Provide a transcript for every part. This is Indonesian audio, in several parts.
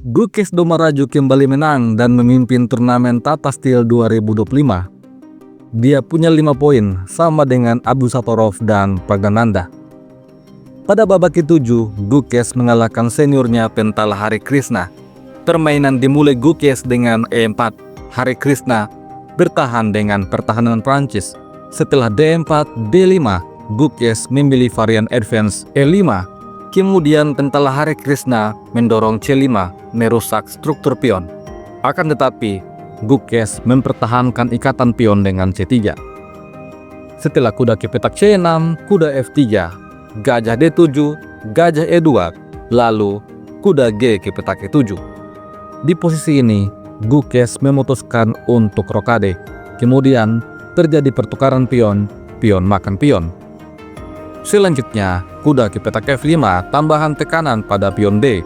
Gukes Domaraju kembali menang dan memimpin turnamen Tata Steel 2025. Dia punya 5 poin, sama dengan Abu Satorov dan Pragananda. Pada babak ke-7, Gukes mengalahkan seniornya Pentala Hare Krishna. Permainan dimulai Gukes dengan E4. Hare Krishna bertahan dengan pertahanan Prancis. Setelah D4, D5, Gukes memilih varian advance E5. Kemudian Pentala Hare Krishna mendorong C5 merusak struktur pion. Akan tetapi, Gukes mempertahankan ikatan pion dengan C3. Setelah kuda ke petak C6, kuda F3, gajah D7, gajah E2, lalu kuda G ke petak E7. Di posisi ini, Gukes memutuskan untuk rokade. Kemudian terjadi pertukaran pion, pion makan pion. Selanjutnya, kuda ke petak F5 tambahan tekanan pada pion D.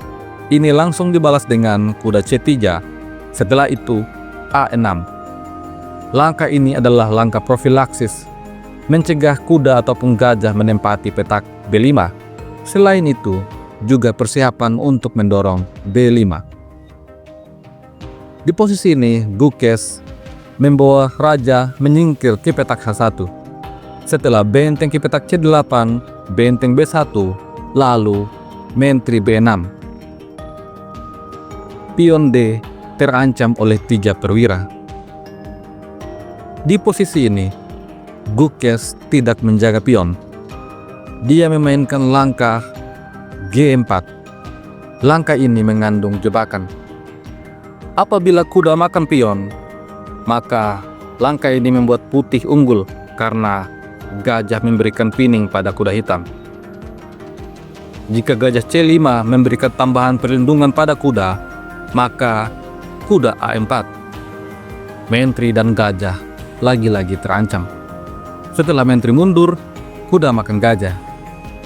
Ini langsung dibalas dengan kuda C3. Setelah itu, A6. Langkah ini adalah langkah profilaksis, mencegah kuda ataupun gajah menempati petak B5. Selain itu, juga persiapan untuk mendorong B5. Di posisi ini, Gukes membawa raja menyingkir ke petak H1. Setelah benteng ke petak C8, benteng B1, lalu menteri B6. Pion D terancam oleh 3 perwira. Di posisi ini, Gukes tidak menjaga pion. Dia memainkan langkah G4. Langkah ini mengandung jebakan. Apabila kuda makan pion, maka langkah ini membuat putih unggul karena gajah memberikan pinning pada kuda hitam. Jika gajah C5 memberikan tambahan perlindungan pada kuda, maka kuda A4. Menteri dan gajah lagi-lagi terancam. Setelah menteri mundur, kuda makan gajah.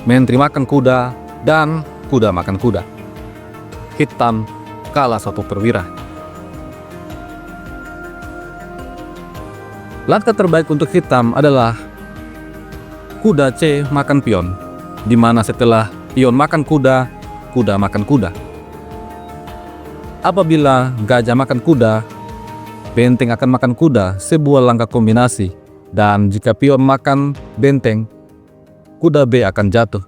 Menteri makan kuda dan kuda makan kuda. Hitam kalah 1 perwira. Langkah terbaik untuk hitam adalah kuda C makan pion, di mana setelah pion makan kuda, kuda makan kuda. Apabila gajah makan kuda, benteng akan makan kuda, sebuah langkah kombinasi. Dan jika pion makan benteng, kuda B akan jatuh.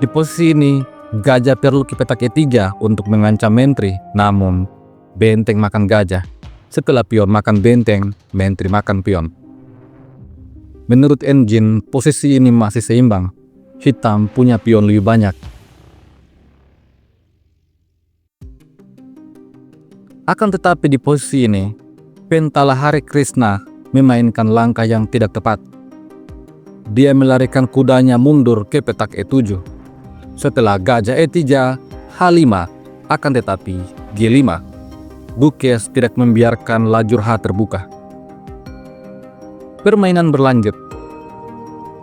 Di posisi ini, gajah perlu ke petak E3 untuk mengancam menteri, namun benteng makan gajah. Setelah pion makan benteng, menteri makan pion. Menurut engine, posisi ini masih seimbang. Hitam punya pion lebih banyak. Akan tetapi di posisi ini, Pentala Hare Krishna memainkan langkah yang tidak tepat. Dia melarikan kudanya mundur ke petak E7. Setelah gajah E3, H5, akan tetapi G5. Gukes tidak membiarkan lajur H terbuka. Permainan berlanjut.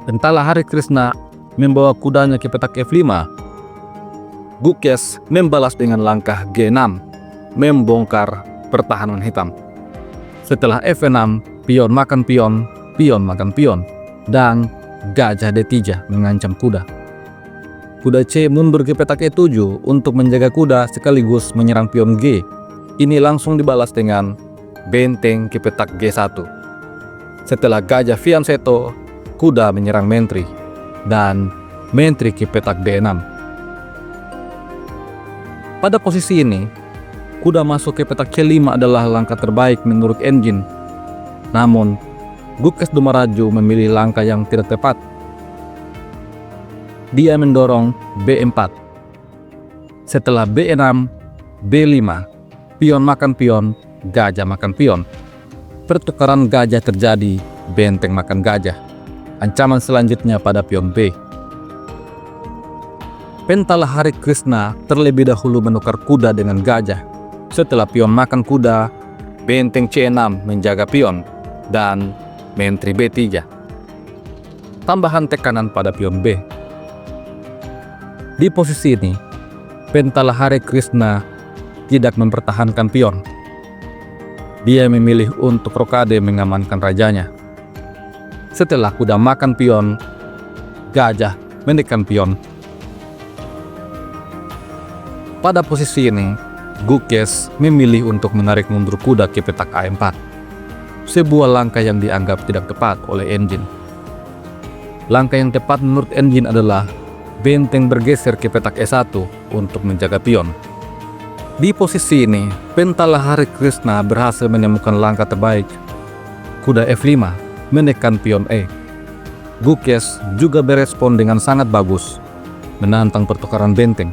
Pentala Hare Krishna membawa kudanya ke petak F5. Gukes membalas dengan langkah G6, membongkar pertahanan hitam. Setelah F6, pion makan pion, pion makan pion, dan gajah D3 mengancam kuda. Kuda C mundur ke petak E7 untuk menjaga kuda sekaligus menyerang pion G. Ini langsung dibalas dengan benteng ke petak G1. Setelah gajah fianchetto, kuda menyerang menteri, dan menteri ke petak D6. Pada posisi ini, kuda masuk ke petak C5 adalah langkah terbaik menurut engine. Namun, Gukes Domaraju memilih langkah yang tidak tepat. Dia mendorong B4. Setelah B6, B5, pion makan pion, gajah makan pion. Pertukaran gajah terjadi, benteng makan gajah. Ancaman selanjutnya pada pion B. Pentala Hare Krishna terlebih dahulu menukar kuda dengan gajah. Setelah pion makan kuda, benteng C6 menjaga pion, dan menteri B3. Tambahan tekanan pada pion B. Di posisi ini, Pentala Hare Krishna tidak mempertahankan pion. Dia memilih untuk rokade mengamankan rajanya. Setelah kuda makan pion, gajah menekan pion. Pada posisi ini, Gukes memilih untuk menarik mundur kuda ke petak A4. Sebuah langkah yang dianggap tidak tepat oleh Engine. Langkah yang tepat menurut Engine adalah benteng bergeser ke petak E1 untuk menjaga pion. Di posisi ini, Pentalahari Krishna berhasil menemukan langkah terbaik. Kuda F5 menekan pion E. Gukes juga berespon dengan sangat bagus, menantang pertukaran benteng.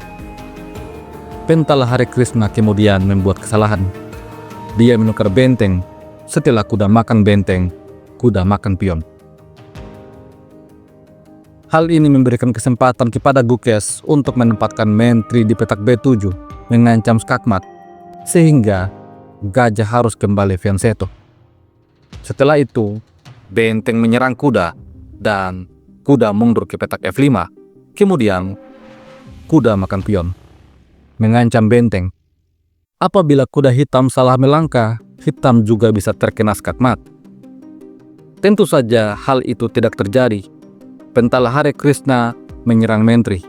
Pentalahari Krishna kemudian membuat kesalahan. Dia menukar benteng. Setelah kuda makan benteng, kuda makan pion. Hal ini memberikan kesempatan kepada Gukes untuk menempatkan menteri di petak B7, mengancam skakmat, sehingga gajah harus kembali fianchetto. Setelah itu, benteng menyerang kuda, dan kuda mundur ke petak F5. Kemudian, kuda makan pion, mengancam benteng. Apabila kuda hitam salah melangkah, hitam juga bisa terkena skakmat. Tentu saja hal itu tidak terjadi. Pentalahari Krishna menyerang menteri.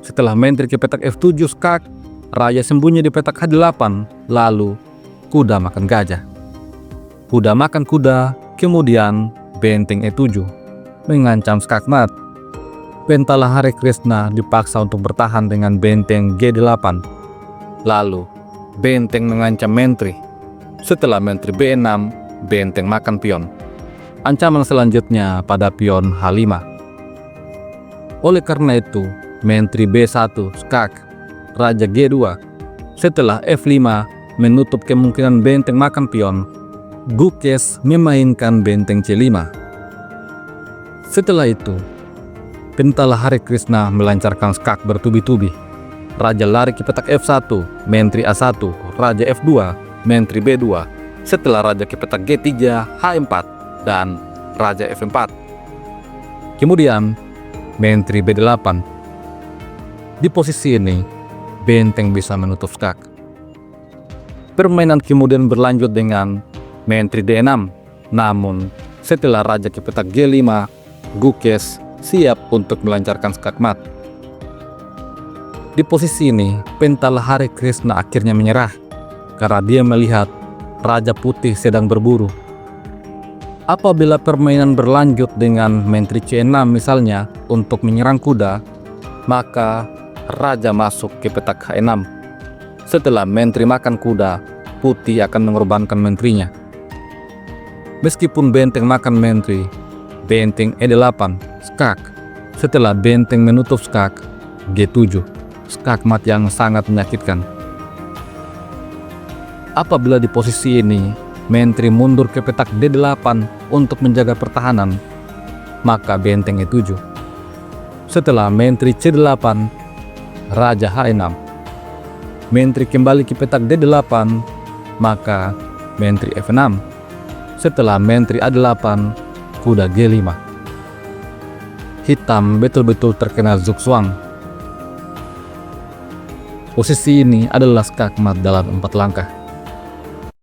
Setelah menteri ke petak F7 skak, raja sembunyi di petak H8, lalu kuda makan gajah. Kuda makan kuda, kemudian benteng E7, mengancam skakmat. Pentalahari Krishna dipaksa untuk bertahan dengan benteng G8. Lalu, benteng mengancam menteri. Setelah menteri B6, benteng makan pion. Ancaman selanjutnya pada pion H5. Oleh karena itu, menteri B1 skak, raja G2. Setelah F5 menutup kemungkinan benteng makan pion, Gukes memainkan benteng C5. Setelah itu, Pentalahari Krishna melancarkan skak bertubi-tubi. Raja lari ke petak F1, menteri A1, raja F2, menteri B2. Setelah raja ke petak G3, H4, dan raja F4. Kemudian, menteri B8. Di posisi ini, benteng bisa menutup skak. Permainan kemudian berlanjut dengan menteri D6. Namun, setelah raja ke petak G5, Gukes siap untuk melancarkan skakmat. Di posisi ini, Pentalahari Krishna akhirnya menyerah karena dia melihat raja putih sedang berburu. Apabila permainan berlanjut dengan menteri C6 misalnya untuk menyerang kuda, maka raja masuk ke petak H6. Setelah menteri makan kuda, putih akan mengorbankan menterinya. Meskipun benteng makan menteri, benteng E8, skak. Setelah benteng menutup skak, G7, skakmat yang sangat menyakitkan. Apabila di posisi ini, menteri mundur ke petak D8 untuk menjaga pertahanan, maka benteng E7. Setelah menteri C8, raja H6. Menteri kembali ke petak D8, maka menteri F6. Setelah menteri A8, kuda G5. Hitam betul-betul terkena zugzwang. Posisi ini adalah skakmat dalam 4 langkah.